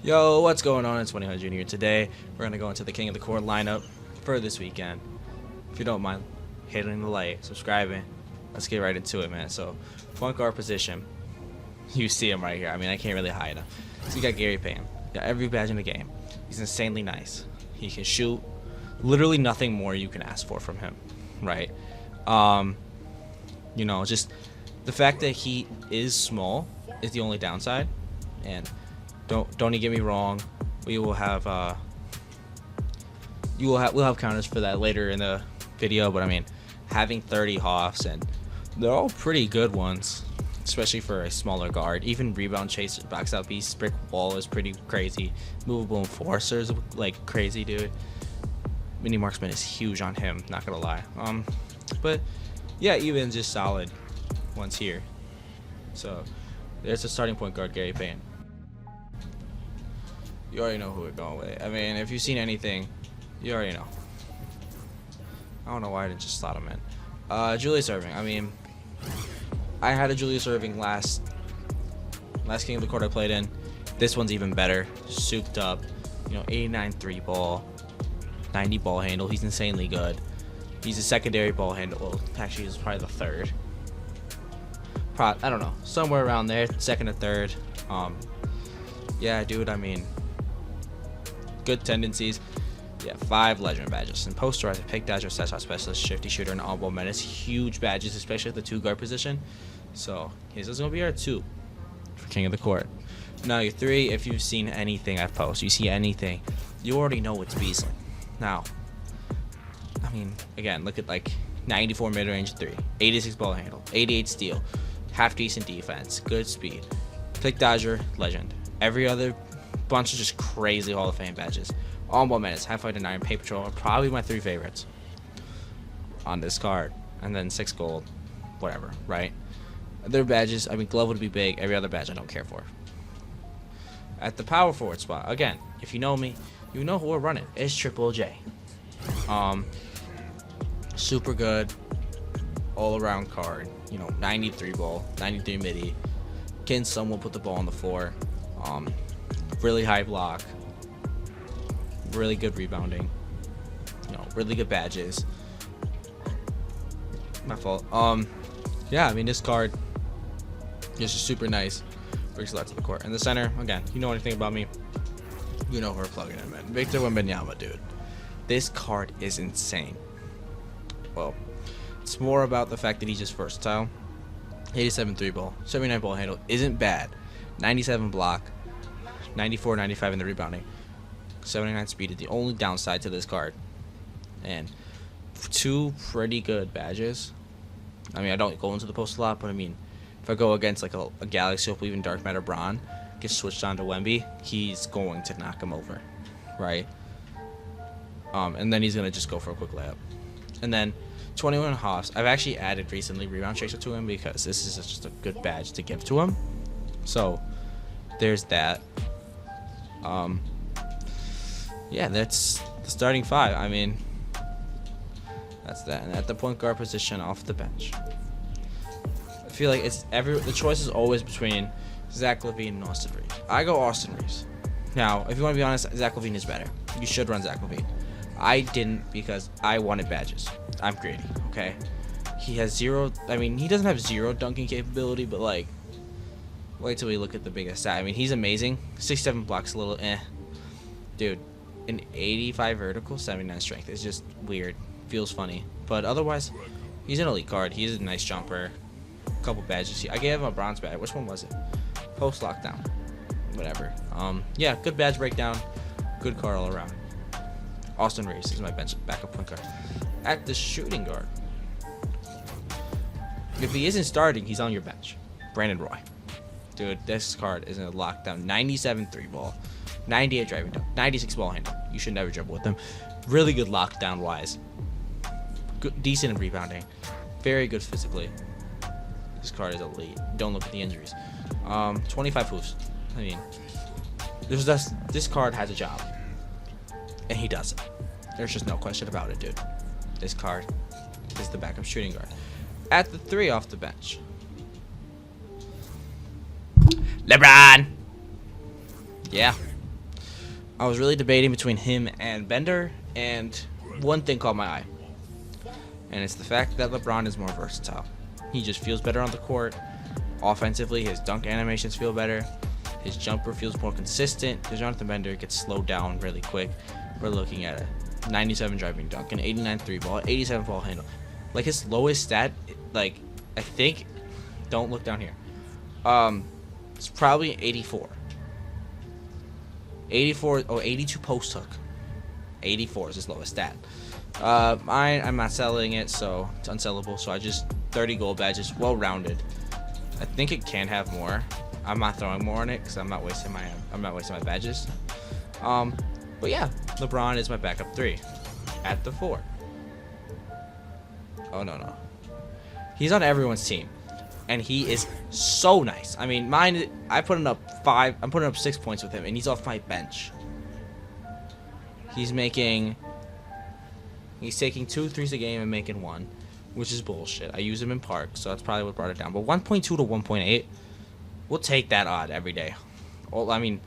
Yo, what's going on? It's 2000 here. Today, we're going to go into the King of the Court lineup for this weekend. If you don't mind hitting the like, subscribing, let's get right into it, man. So, point guard position. You see him right here. I mean, I can't really hide him. So, you got Gary Payton. Got every badge in the game. He's insanely nice. He can shoot. Literally nothing more you can ask for from him, right? You know, just the fact that he is small is the only downside. And don't get me wrong, we'll have counters for that later in the video, but I mean, having 30 Hoffs, and they're all pretty good ones, especially for a smaller guard. Even rebound chaser, box out beast, brick wall is pretty crazy. Movable enforcer is like crazy, dude. Mini marksman is huge on him, not gonna lie. But yeah, even just solid ones here. So there's the starting point guard, Gary Payton. You already know who we're going with. I mean, if you've seen anything, you already know. I don't know why I didn't just slot him in. Julius Erving. I mean, I had a Julius Erving last King of the Court I played in. This one's even better. Souped up. You know, 89 3 ball, 90 ball handle. He's insanely good. He's a secondary ball handle. Well, actually, he's probably the third. I don't know. Somewhere around there. Second or third. Yeah, dude, I mean, good tendencies. Yeah, 5 legend badges. And posterizer, pick dodger, set shot specialist, shifty shooter, and on-ball menace. Huge badges, especially at the 2 guard position. So his is gonna be our 2 for King of the Court. Now your 3, if you've seen anything I've posted, you see anything, you already know it's Beasley. Now, I mean, again, look at like 94 mid-range 3, 86 ball handle, 88 steal, half decent defense, good speed, pick dodger, legend. Every other bunch of just crazy Hall of Fame badges. On-ball menace, halfway to 9, paper patrol are probably my 3 favorites on this card. And then 6 gold, whatever, right? Other badges, I mean, glove would be big. Every other badge I don't care for. At the power forward spot, again, if you know me, you know who we're running. It's Triple J. Super good, all-around card. You know, 93 ball, 93 midi. Can someone put the ball on the floor? Really high block, really good rebounding, you know, really good badges. My fault. Yeah, I mean, this card is just super nice. Brings a lot to the court. In the center, again, you know anything about me, you know who we're plugging in, man. Victor Wembanyama, dude. This card is insane. Well, it's more about the fact that he's just versatile. 87 3 ball, 79 ball handle isn't bad. 97 block, 94 95 in the rebounding, 79 speed is the only downside to this card. And 2 pretty good badges. I mean, I don't go into the post a lot, but I mean, if I go against like a Galaxy or even Dark Matter Braun, gets switched on to Wemby, he's going to knock him over, right? And then he's gonna just go for a quick layup. And then 21 Hoffs. I've actually added recently rebound chaser to him because this is just a good badge to give to him. So there's that. Yeah, that's the starting 5. I mean, that's that. And at the point guard position, off the bench, I feel like the choice is always between Zach LaVine and Austin Reaves. I go Austin Reaves. Now, if you want to be honest, Zach LaVine is better. You should run Zach LaVine. I didn't because I wanted badges. I'm greedy, okay? He has 0. I mean, he doesn't have 0 dunking capability, but like, wait till we look at the biggest stat. I mean, he's amazing. 67 blocks, a little dude. An 85 vertical, 79 strength. It's just weird. Feels funny. But otherwise, he's an elite card. He's a nice jumper. A couple badges. I gave him a bronze badge. Which one was it? Post lockdown. Whatever. Yeah, good badge breakdown. Good card all around. Austin Reaves is my bench backup point guard. At the shooting guard, if he isn't starting, he's on your bench. Brandon Roy. Dude, this card is in a lockdown. 97 3 ball, 98 driving dunk, 96 ball handle. You should never dribble with him. Really good lockdown wise. Good, decent in rebounding. Very good physically. This card is elite. Don't look at the injuries. 25 hoops. I mean, this card has a job, and he does it. There's just no question about it, dude. This card is the backup shooting guard. At the 3 off the bench, LeBron. Yeah, I was really debating between him and Bender, and one thing caught my eye. And it's the fact that LeBron is more versatile. He just feels better on the court. Offensively, his dunk animations feel better. His jumper feels more consistent because Jonathan Bender gets slowed down really quick. We're looking at a 97 driving dunk, an 89 3 ball, 87 ball handle. Like his lowest stat, like I think, don't look down here. It's probably 84. 84 or 82 post hook. 84 is his lowest stat. I'm not selling it, so it's unsellable. So I just 30 gold badges, well rounded. I think it can have more. I'm not throwing more on it because I'm not wasting my badges. But yeah, LeBron is my backup 3 at the 4. Oh no, he's on everyone's team, and he is so nice. I mean, mine. I'm putting up 6 points with him, and he's off my bench. He's taking 2 threes a game and making 1, which is bullshit. I use him in park, so that's probably what brought it down. But 1.2 to 1.8, we'll take that odd every day. Well, I mean,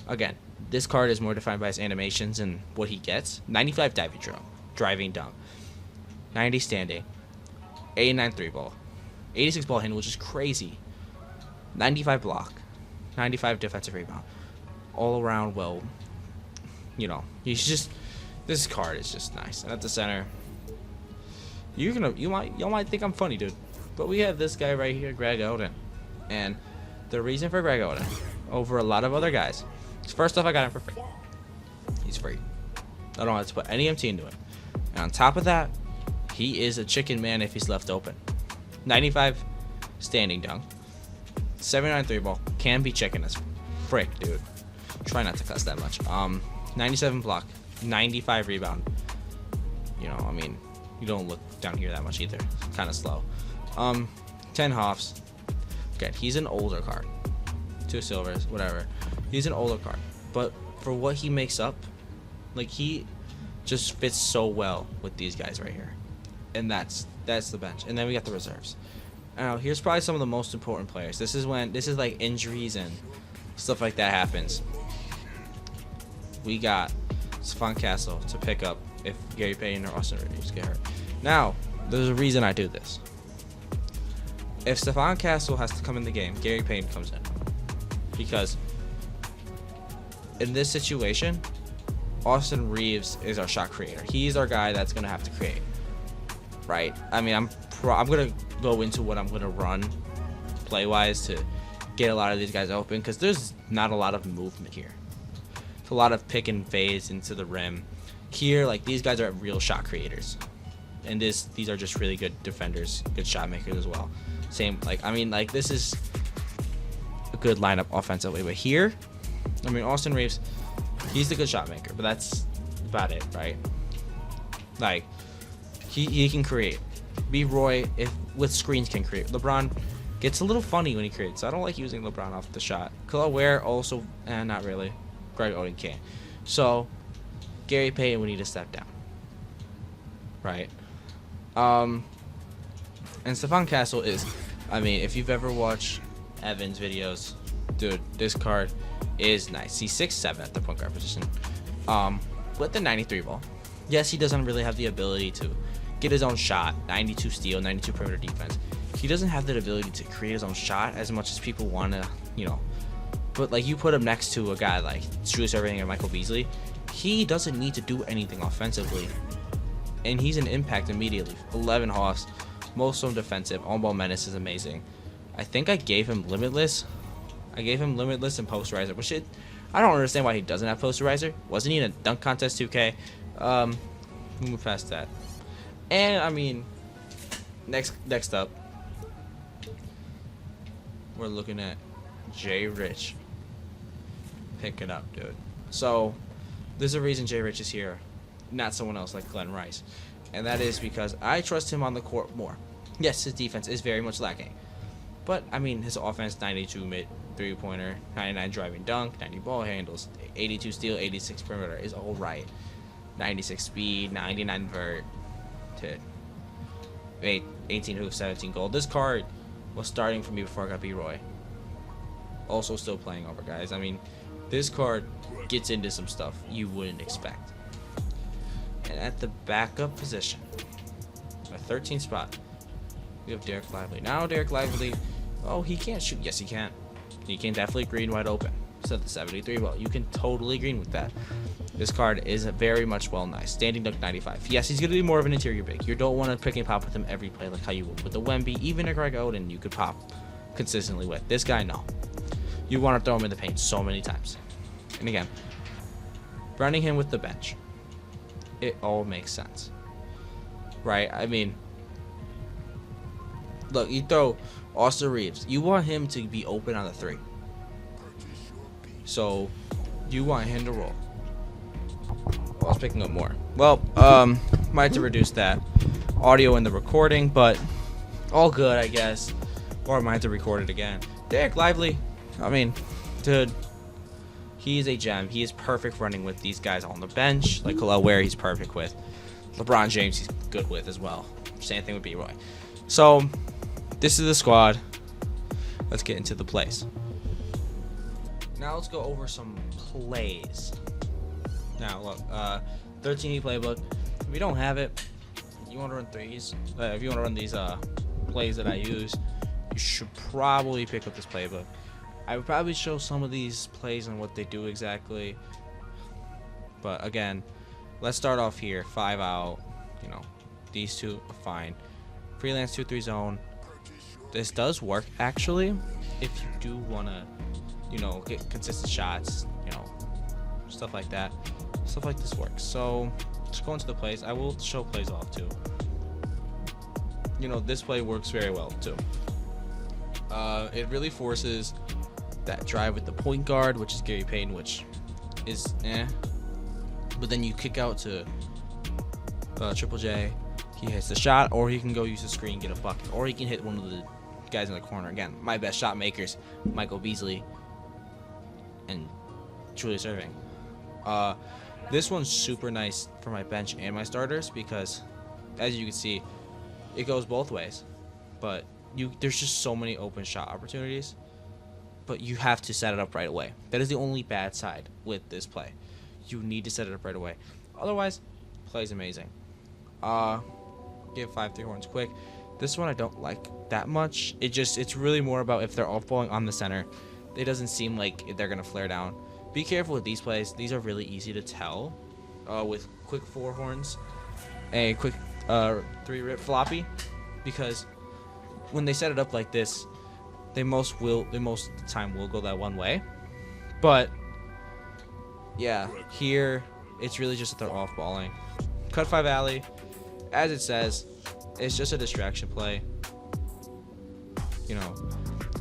again, this card is more defined by his animations and what he gets. 95 driving dunk, 90 standing, 89 3 ball, 86 ball handle, which is crazy, 95 block, 95 defensive rebound, all around. Well, you know, this card is just nice. And at the center, you might think I'm funny, dude, but we have this guy right here, Greg Oden, and the reason for Greg Oden over a lot of other guys is, first off, I got him for free. He's free. I don't have to put any MT into him. And on top of that, he is a chicken man if he's left open. 95 standing dunk, 79 3 ball, can be chicken as frick, dude. Try not to cuss that much. 97 block, 95 rebound. You know, I mean, you don't look down here that much either. Kind of slow. 10 Hoffs. Again, he's an older card. 2 silvers, whatever. He's an older card, but for what he makes up, like, he just fits so well with these guys right here. And that's the bench. And then we got the reserves. Now, here's probably some of the most important players. This is like injuries and stuff like that happens. We got Stephon Castle to pick up if Gary Payton or Austin Reeves get hurt. Now, there's a reason I do this. If Stephon Castle has to come in the game, Gary Payton comes in. Because in this situation, Austin Reeves is our shot creator. He's our guy that's going to have to create. Right? I mean, I'm going to go into what I'm going to run play-wise to get a lot of these guys open, because there's not a lot of movement here. It's a lot of pick and fades into the rim. Here, like, these guys are real shot creators. And these are just really good defenders, good shot makers as well. Same, like, I mean, like, this is a good lineup offensively. But here, I mean, Austin Reeves, he's the good shot maker, but that's about it, right? Like, he can create. B. Roy, if with screens, can create. LeBron gets a little funny when he creates, so I don't like using LeBron off the shot. Khalil Ware also, not really. Greg Oden can. So, Gary Payton would need to step down. Right? And Stephon Castle is, I mean, if you've ever watched Evan's videos, dude, this card is nice. He's 6'7" at the point guard position. With the 93 ball. Yes, he doesn't really have the ability to get his own shot. 92 steal, 92 perimeter defense. He doesn't have that ability to create his own shot as much as people want to, you know. But, like, you put him next to a guy like Julius Erving or Michael Beasley, he doesn't need to do anything offensively. And he's an impact immediately. 11 Hawks, most of them defensive. On-ball menace is amazing. I think I gave him Limitless. I gave him Limitless and Posterizer, which I don't understand why he doesn't have Posterizer. Wasn't he in a dunk contest 2K? We'll move past that. And, I mean, next up, we're looking at Jay Rich. Pick it up, dude. So, there's a reason Jay Rich is here, not someone else like Glenn Rice. And that is because I trust him on the court more. Yes, his defense is very much lacking. But, I mean, his offense, 92 mid three-pointer, 99 driving dunk, 90 ball handles, 82 steal, 86 perimeter is all right. 96 speed, 99 vert, to 18 hoops, 17 gold. This card was starting for me before I got B-Roy. Also still playing over, guys. I mean, This card gets into some stuff you wouldn't expect. And at the backup position, a 13th spot, we have Dereck Lively. Now Dereck Lively, oh, he can't shoot. Yes, he can. He can definitely green wide open. So the 73, well, you can totally green with that. This card is very much well nice. Standing dunk 95. Yes, he's going to be more of an interior big. You don't want to pick and pop with him every play like how you would with the Wemby. Even a Greg Oden you could pop consistently with. This guy, no. You want to throw him in the paint so many times. And again, running him with the bench, it all makes sense. Right? I mean, look, you throw Austin Reeves. You want him to be open on the 3. So, you want him to roll. I was picking up more. Well, might have to reduce that audio in the recording, but all good, I guess. Or I might have to record it again. Dereck Lively, I mean, dude, he's a gem. He is perfect running with these guys on the bench. Like Kel'el Ware, he's perfect with. LeBron James, he's good with as well. Same thing with B. Roy. So, this is the squad. Let's get into the plays. Now let's go over some plays. Now look, 13E playbook. If you don't have it, you want to run threes. If you want to run these plays that I use, you should probably pick up this playbook. I would probably show some of these plays and what they do exactly. But again, let's start off here. 5 out. You know, these two are fine. Freelance 2-3 zone. This does work actually. If you do want to, you know, get consistent shots, you know, stuff like that. Stuff like this works. So let's go into the plays. I will show plays off too. You know, this play works very well too. It really forces that drive with the point guard, which is Gary Payton, which is but then you kick out to Triple J. He hits the shot, or he can go use the screen, get a bucket, or he can hit one of the guys in the corner. Again, my best shot makers, Michael Beasley and Julius Erving. This one's super nice for my bench and my starters because, as you can see, it goes both ways. But there's just so many open shot opportunities, but you have to set it up right away. That is the only bad side with this play. You need to set it up right away. Otherwise, play's amazing. Give 5-3 horns quick. This one I don't like that much. It's really more about if they're off balling on the center. It doesn't seem like they're gonna flare down. Be careful with these plays. These are really easy to tell with quick 4 horns, a quick 3 rip floppy, because when they set it up like this, they most of the time will go that one way. But yeah, here it's really just that they're off balling. Cut 5 alley, as it says, it's just a distraction play. You know,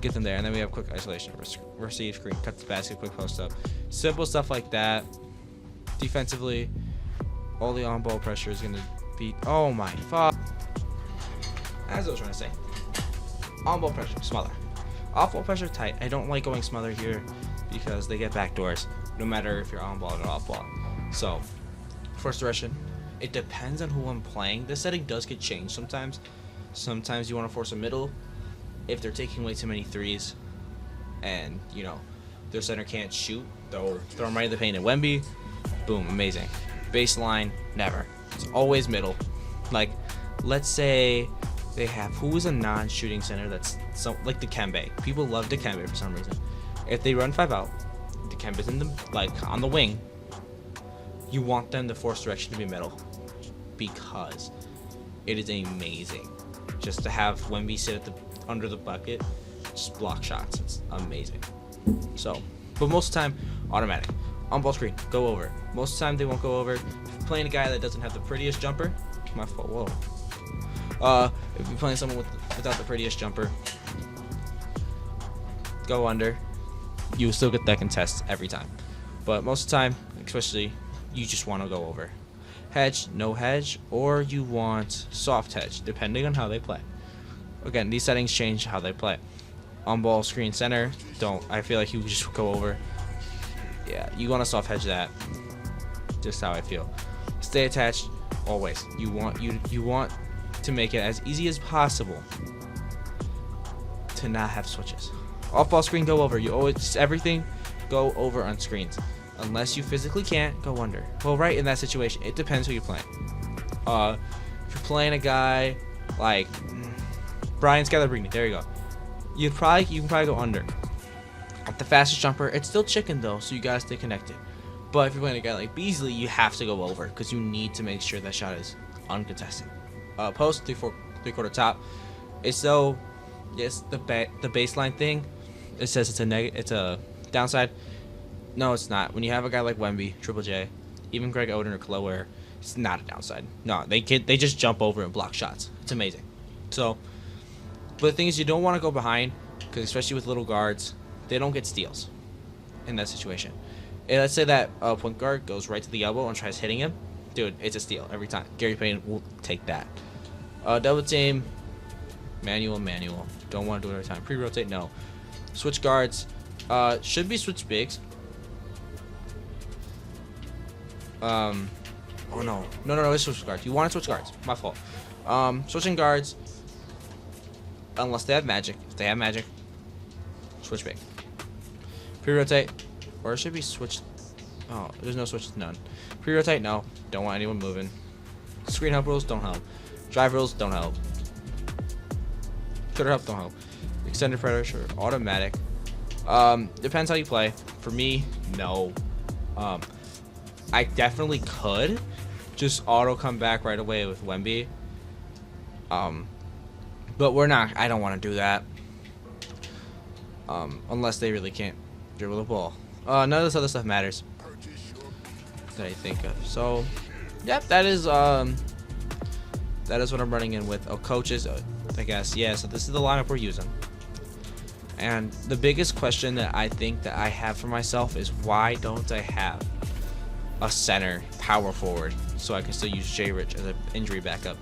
get them there, and then we have quick isolation, receive screen, cut the basket, quick post up, simple stuff like that. Defensively, all the on-ball pressure is gonna be. Oh my fuck! As I was trying to say, on-ball pressure, smother. Off-ball pressure, tight. I don't like going smother here because they get backdoors, no matter if you're on-ball or off-ball. So, first direction. It depends on who I'm playing. This setting does get changed sometimes. Sometimes you want to force a middle if they're taking way too many threes and, you know, their center can't shoot. Throw them right in the paint at Wemby. Boom, amazing. Baseline, never. It's always middle. Like, let's say they have, who is a non-shooting center that's like Dikembe. People love Dikembe for some reason. If they run 5 out, Dikembe's in the, like, on the wing, you want them to force direction to be middle because it is amazing just to have Wemby sit at under the bucket, just block shots. It's amazing. So, but most of the time, automatic. On-ball screen, go over. Most of the time, they won't go over. If you're playing a guy that doesn't have the prettiest jumper, my fault, whoa. If you're playing someone without the prettiest jumper, go under. You will still get that contest every time. But most of the time, especially, you just want to go over. Hedge, no hedge, or you want soft hedge, depending on how they play. Again, these settings change how they play. On-ball screen center, don't. I feel like you just go over. Yeah, you want to soft hedge that. Just how I feel. Stay attached, always. You want to make it as easy as possible to not have switches. Off-ball screen, go over. You always everything go over on screens. Unless you physically can't, go under. Well, right in that situation, it depends who you're playing. If you're playing a guy like Brian Scalabrine, there you go. You can probably go under. The fastest jumper, it's still chicken though, so you gotta stay connected. But if you're playing a guy like Beasley, you have to go over because you need to make sure that shot is uncontested. Post 3/4 top. It's so yes, the baseline thing. It says it's a downside. No, it's not. When you have a guy like Wemby, Triple J, even Greg Oden or Kalower, it's not a downside. No, they just jump over and block shots. It's amazing. So, but the thing is, you don't want to go behind because especially with little guards, they don't get steals in that situation. And let's say that point guard goes right to the elbow and tries hitting him. Dude, it's a steal every time. Gary Payton will take that. Double team, manual. Don't want to do it every time. Pre-rotate, no. Switch guards, should be switch bigs. Oh no, it's switch guards. You want to switch guards. My fault. Switching guards, unless they have magic. If they have magic, switch big. Pre-rotate, or it should be switched. Oh, there's no switches, none. Pre-rotate, no. Don't want anyone moving. Screen help rules, don't help. Drive rules, don't help. Cutter help, don't help. Extended predator, sure. Automatic. Depends how you play. For me, no. I definitely could just auto come back right away with Wemby. But we're not. I don't want to do that. Unless they really can't dribble the ball. None of this other stuff matters that I think of. So, yep, that is what I'm running in with. Oh, coaches, I guess. Yeah, so this is the lineup we're using. And the biggest question that I think that I have for myself is why don't I have a center power forward so I can still use Jay Rich as an injury backup?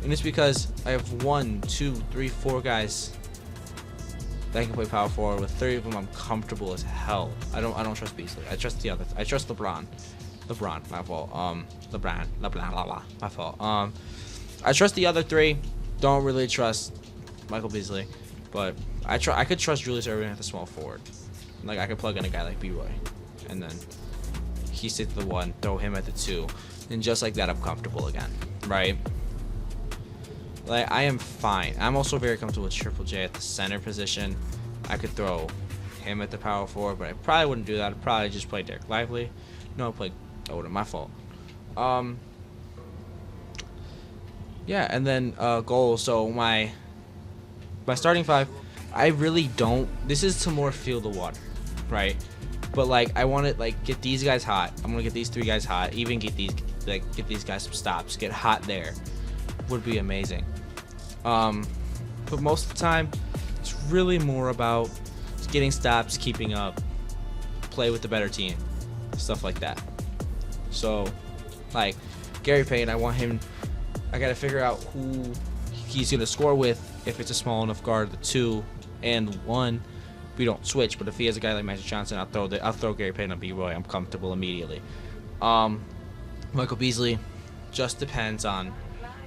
And it's because I have 1, 2, 3, 4 guys that can play power forward. With 3 of them, I'm comfortable as hell. I don't trust Beasley. I trust the other. I trust LeBron. My fault. My fault. I trust the other 3. Don't really trust Michael Beasley, but I could trust Julius Erving at the small forward. Like I could plug in a guy like B-Roy, and then he sits the 1, throw him at the 2, and just like that, I'm comfortable again, right? Like I am fine. I'm also very comfortable with Triple J at the center position. I could throw him at the power forward, but I probably wouldn't do that. I'd probably just play Derek Lively. No, I played Oden. My fault. Yeah, and then goals. So my starting 5, I really don't. This is to more feel the water, right? But like I want to like get these guys hot. I'm gonna get these 3 guys hot. Even get these guys some stops. Get hot there would be amazing. But most of the time, it's really more about getting stops, keeping up, play with the better team, stuff like that. So, like Gary Payton, I gotta figure out who he's gonna score with. If it's a small enough guard, the 2 and 1, we don't switch. But if he has a guy like Magic Johnson, I'll throw Gary Payton on B-Roy. I'm comfortable immediately. Michael Beasley, just depends on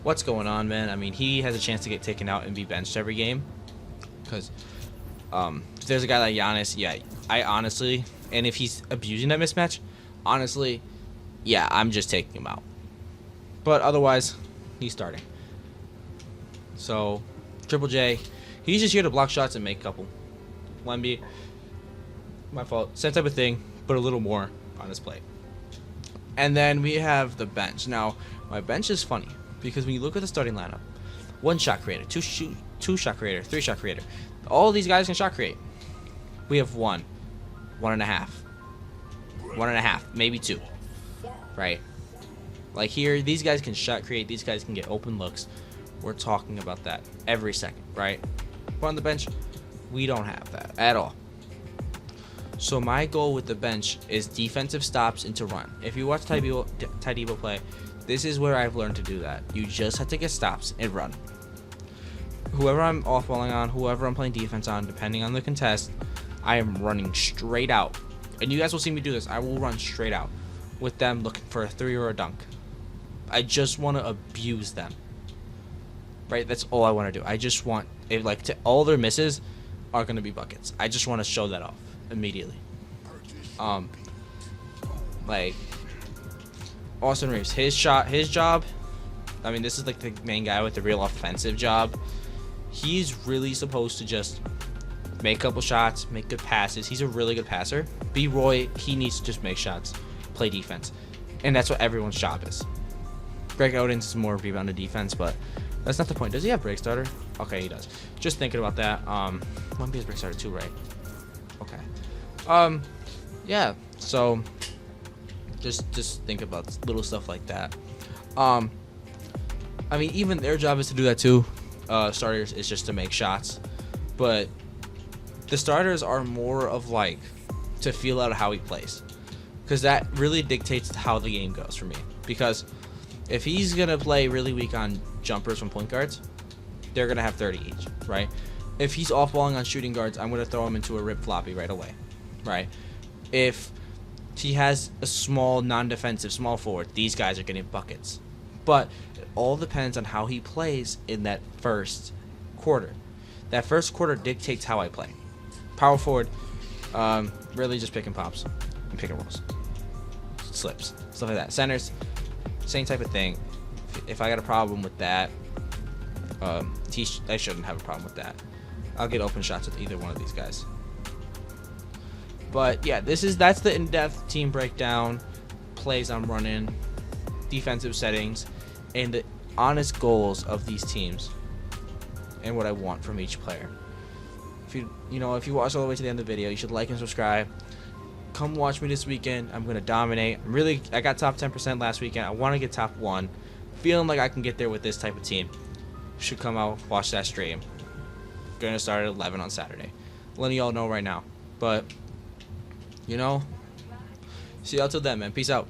what's going on, man. I mean, he has a chance to get taken out and be benched every game. Because if there's a guy like Giannis, yeah, I honestly, and if he's abusing that mismatch, honestly, yeah, I'm just taking him out. But otherwise, he's starting. So, Triple J, he's just here to block shots and make a couple. Wemby, my fault, same type of thing, but a little more on his plate. And then we have the bench. Now, my bench is funny because when you look at the starting lineup, 1 shot creator, 2 shot creator, 3 shot creator. All these guys can shot create. We have 1, 1.5, 1.5, maybe 2, right? Like here, these guys can shot create. These guys can get open looks. We're talking about that every second, right? But on the bench, we don't have that at all. So my goal with the bench is defensive stops into run. If you watch Ty Debo play, this is where I've learned to do that. You just have to get stops and run. Whoever I'm off-balling on, whoever I'm playing defense on, depending on the contest, I am running straight out. And you guys will see me do this. I will run straight out with them looking for a 3 or a dunk. I just want to abuse them. Right? That's all I want to do. I just want all their misses are going to be buckets. I just want to show that off immediately. Like Austin Reeves, his job. I mean, this is like the main guy with the real offensive job. He's really supposed to just make a couple shots, make good passes. He's a really good passer. B. Roy, he needs to just make shots, play defense, and that's what everyone's job is. Greg Oden's is more rebound and defense, but that's not the point. Does he have break starter? Okay, he does. Just thinking about that. Wemby has break starter too, right? Okay. Yeah. So just think about little stuff like that. I mean, even their job is to do that too. Starters is just to make shots, but the starters are more of like to feel out how he plays, because that really dictates how the game goes for me. Because if he's gonna play really weak on jumpers from point guards, they're gonna have 30 each, right? If he's off-balling on shooting guards, I'm gonna throw him into a rip floppy right away, right? If he has a small non-defensive small forward, these guys are getting buckets. But it all depends on how he plays in that first quarter. That first quarter dictates how I play. Power forward, really just pick and pops and pick and rolls, slips, stuff like that. Centers, same type of thing. If I got a problem with that, I shouldn't have a problem with that. I'll get open shots with either one of these guys. But yeah, that's the in-depth team breakdown, plays I'm running, defensive settings, and the honest goals of these teams, and what I want from each player. If you watch all the way to the end of the video, you should like and subscribe. Come watch me this weekend. I'm gonna dominate. I got top 10% last weekend. I want to get top 1. Feeling like I can get there with this type of team. Should come out, watch that stream. Gonna start at 11 on Saturday. Letting y'all know right now. But see y'all till then, man. Peace out.